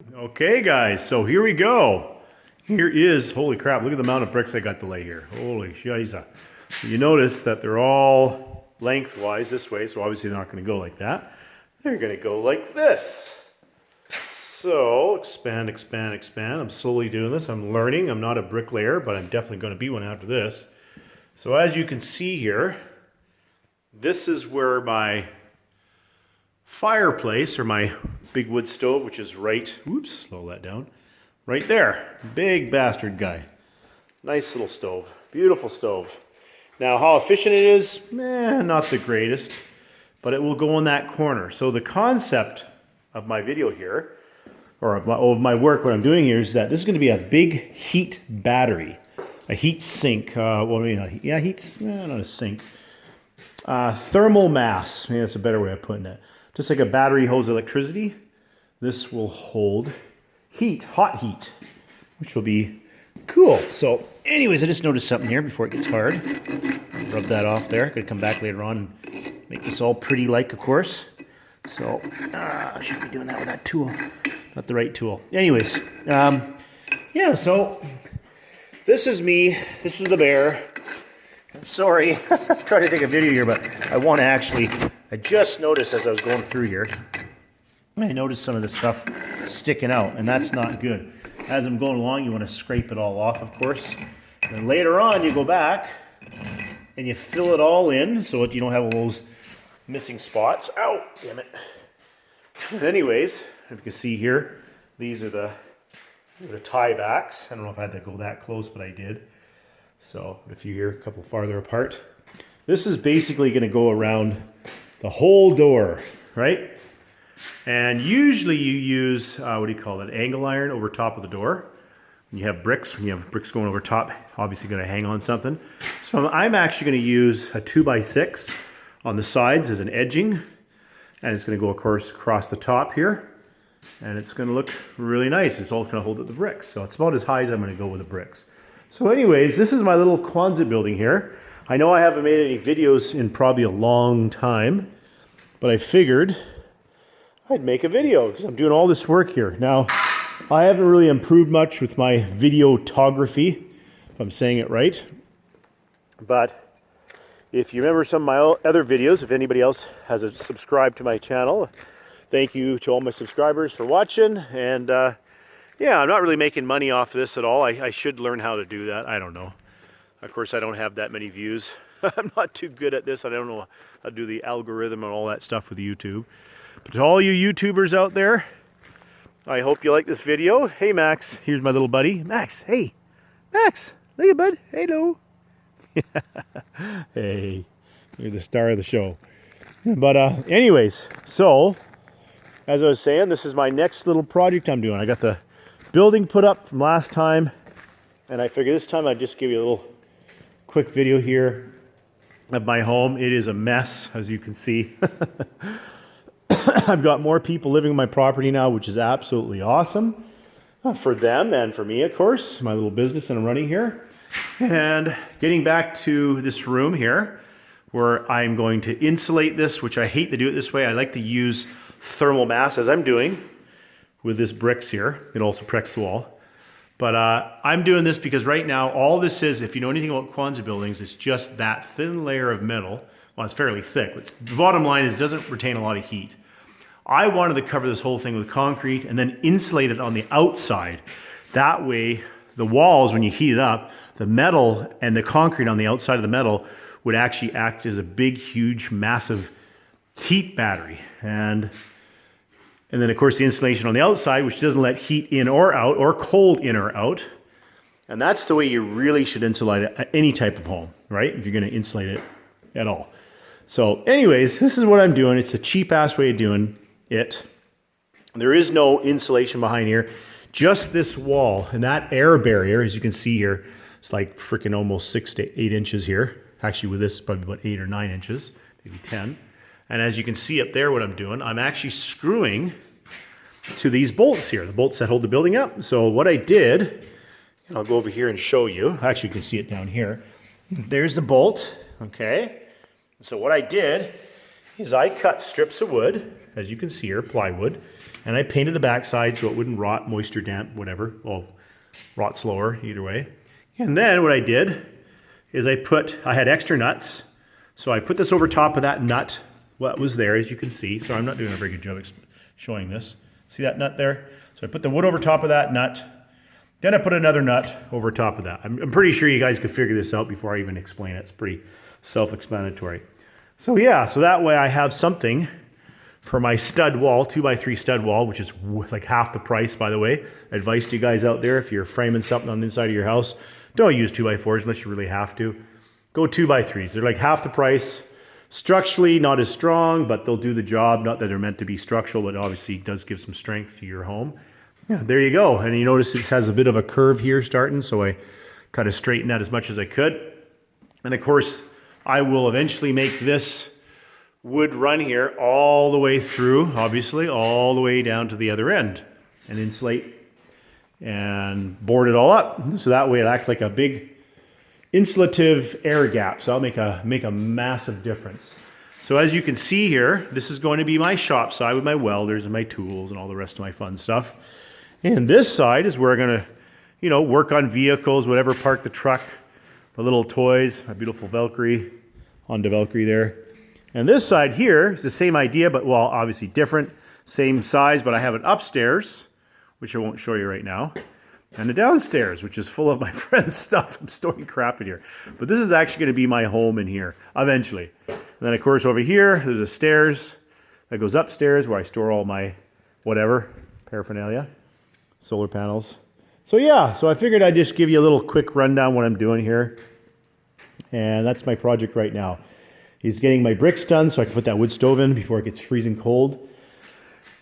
Okay guys, so here we go. Here is, holy crap, look at the amount of bricks I got to lay here. Holy shiza. You notice that they're all lengthwise this way, so obviously they're not going to go like that. They're going to go like this. So, expand, expand, expand. I'm slowly doing this. I'm learning. I'm not a bricklayer, but I'm definitely going to be one after this. So as you can see here, this is where my fireplace, or my big wood stove, which is right, whoops, slow that down, right there. Big bastard guy. Nice little stove. Beautiful stove. Now, how efficient it is, not the greatest, but it will go in that corner. So the concept of my video here, or of my work, what I'm doing here, is that this is going to be a big heat battery. A heat sink. Not a sink. Thermal mass. Maybe that's a better way of putting it. Just like a battery holds electricity, this will hold heat, hot heat, which will be cool. So anyways, I just noticed something here before it gets hard. Rub that off there. Could come back later on and make this all pretty like, of course. So I should be doing that with that tool. Not the right tool. Anyways, yeah, so this is me. This is the bear. Sorry, trying to take a video here, but I just noticed as I was going through here, I noticed some of the stuff sticking out, and that's not good. As I'm going along, you want to scrape it all off, of course. And then later on, you go back and you fill it all in so that you don't have all those missing spots. Ow, damn it. But anyways, if you can see here, these are the tie backs. I don't know if I had to go that close, but I did. So, put a few here, a couple farther apart. This is basically going to go around the whole door, right? And usually you use, angle iron over top of the door. When you have bricks going over top, obviously going to hang on something. So I'm actually going to use a 2x6 on the sides as an edging. And it's going to go, of course, across the top here. And it's going to look really nice. It's all going to hold up the bricks. So it's about as high as I'm going to go with the bricks. So anyways, this is my little quonset building here. I know I haven't made any videos in probably a long time, but I figured I'd make a video because I'm doing all this work here. Now, I haven't really improved much with my videography, if I'm saying it right. But if you remember some of my other videos, if anybody else has subscribed to my channel, thank you to all my subscribers for watching. And yeah, I'm not really making money off of this at all. I should learn how to do that. I don't know. Of course, I don't have that many views. I'm not too good at this. I don't know how to do the algorithm and all that stuff with YouTube. But to all you YouTubers out there, I hope you like this video. Hey, Max. Here's my little buddy. Max, hey. Max, look at bud. Hello. Hey, you're the star of the show. But anyways, so as I was saying, this is my next little project I'm doing. I got the building put up from last time, and I figured this time I'd just give you a little quick video here of my home. It is a mess, as you can see. I've got more people living in my property now, which is absolutely awesome for them and for me, of course, my little business that I'm running here. And getting back to this room here, where I'm going to insulate this, which I hate to do it this way. I like to use thermal mass, as I'm doing with this bricks here. It also protects the wall. But I'm doing this because right now, all this is, if you know anything about quonset buildings, it's just that thin layer of metal. Well, it's fairly thick. But the bottom line is it doesn't retain a lot of heat. I wanted to cover this whole thing with concrete and then insulate it on the outside. That way, the walls, when you heat it up, the metal and the concrete on the outside of the metal would actually act as a big, huge, massive heat battery. And then, of course, the insulation on the outside, which doesn't let heat in or out, or cold in or out. And that's the way you really should insulate any type of home, right? If you're going to insulate it at all. So anyways, this is what I'm doing. It's a cheap-ass way of doing it. There is no insulation behind here. Just this wall. And that air barrier, as you can see here, it's like freaking almost 6 to 8 inches here. Actually, with this, probably about 8 or 9 inches, maybe 10. And as you can see up there what I'm doing, I'm actually screwing to these bolts here, the bolts that hold the building up. So what I did, and I'll go over here and show you. Actually, you can see it down here. There's the bolt, okay? So what I did is I cut strips of wood, as you can see here, plywood, and I painted the backside so it wouldn't rot, moisture damp, whatever. Well, rot slower, either way. And then what I did is I had extra nuts, so I put this over top of that nut, what was there, as you can see. So I'm not doing a very good job showing this. See that nut there? So I put the wood over top of that nut, then I put another nut over top of that. I'm pretty sure you guys could figure this out before I even explain it. It's pretty self-explanatory. So yeah, so that way I have something for my stud wall, 2x3 stud wall, which is like half the price, by the way. Advice to you guys out there, if you're framing something on the inside of your house, don't use 2x4s unless you really have to. Go 2x3s. They're like half the price. Structurally, not as strong, but they'll do the job. Not that they're meant to be structural, but obviously it does give some strength to your home. Yeah, there you go. And you notice it has a bit of a curve here starting, so I kind of straightened that as much as I could. And of course, I will eventually make this wood run here all the way through, obviously, all the way down to the other end, and insulate and board it all up. So that way it acts like a big insulative air gap. So that'll make a massive difference. So as you can see here, this is going to be my shop side with my welders and my tools and all the rest of my fun stuff. And this side is where I'm going to, work on vehicles, whatever, park the truck, the little toys, my beautiful Valkyrie, Honda Valkyrie there. And this side here is the same idea, but well, obviously different, same size, but I have an upstairs, which I won't show you right now, and a downstairs, which is full of my friend's stuff. I'm storing crap in here. But this is actually going to be my home in here, eventually. And then of course over here, there's a stairs that goes upstairs where I store all my whatever, paraphernalia, solar panels. So yeah, so I figured I'd just give you a little quick rundown what I'm doing here. And that's my project right now. He's getting my bricks done so I can put that wood stove in before it gets freezing cold.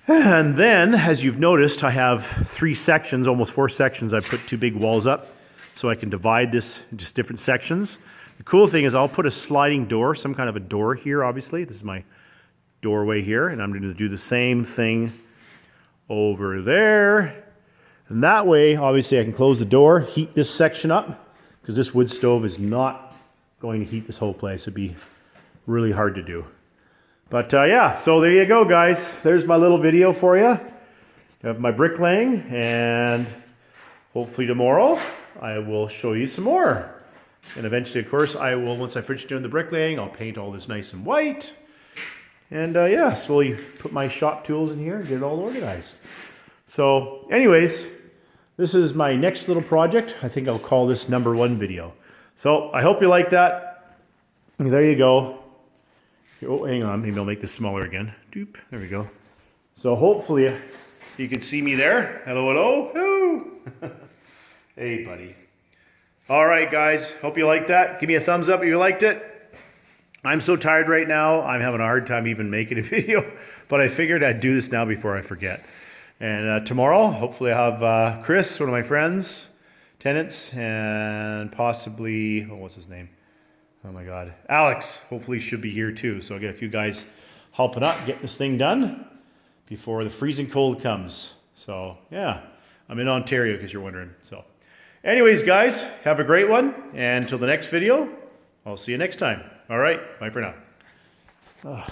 And then, as you've noticed, I have 3 sections, almost 4 sections. I've put 2 big walls up so I can divide this into just different sections. The cool thing is I'll put a sliding door, some kind of a door here, obviously. This is my doorway here, and I'm going to do the same thing over there. And that way, obviously, I can close the door, heat this section up, because this wood stove is not going to heat this whole place. It'd be really hard to do. But yeah, so there you go, guys. There's my little video for you of my bricklaying, and hopefully tomorrow I will show you some more. And eventually, of course, I will, once I finish doing the bricklaying, I'll paint all this nice and white. And yeah, slowly put my shop tools in here and get it all organized. So anyways, this is my next little project. I think I'll call this #1 video. So I hope you like that. There you go. Oh, hang on. Maybe I'll make this smaller again. Doop. There we go. So hopefully you can see me there. Hello, hello. Hello. Hey, buddy. All right, guys. Hope you liked that. Give me a thumbs up if you liked it. I'm so tired right now. I'm having a hard time even making a video. But I figured I'd do this now before I forget. And tomorrow, hopefully I have Chris, one of my friends, tenants, and possibly, what's his name? Oh my God, Alex, hopefully should be here too. So I'll get a few guys helping out, getting this thing done before the freezing cold comes. So yeah, I'm in Ontario because you're wondering. So anyways, guys, have a great one. And until the next video, I'll see you next time. All right, bye for now.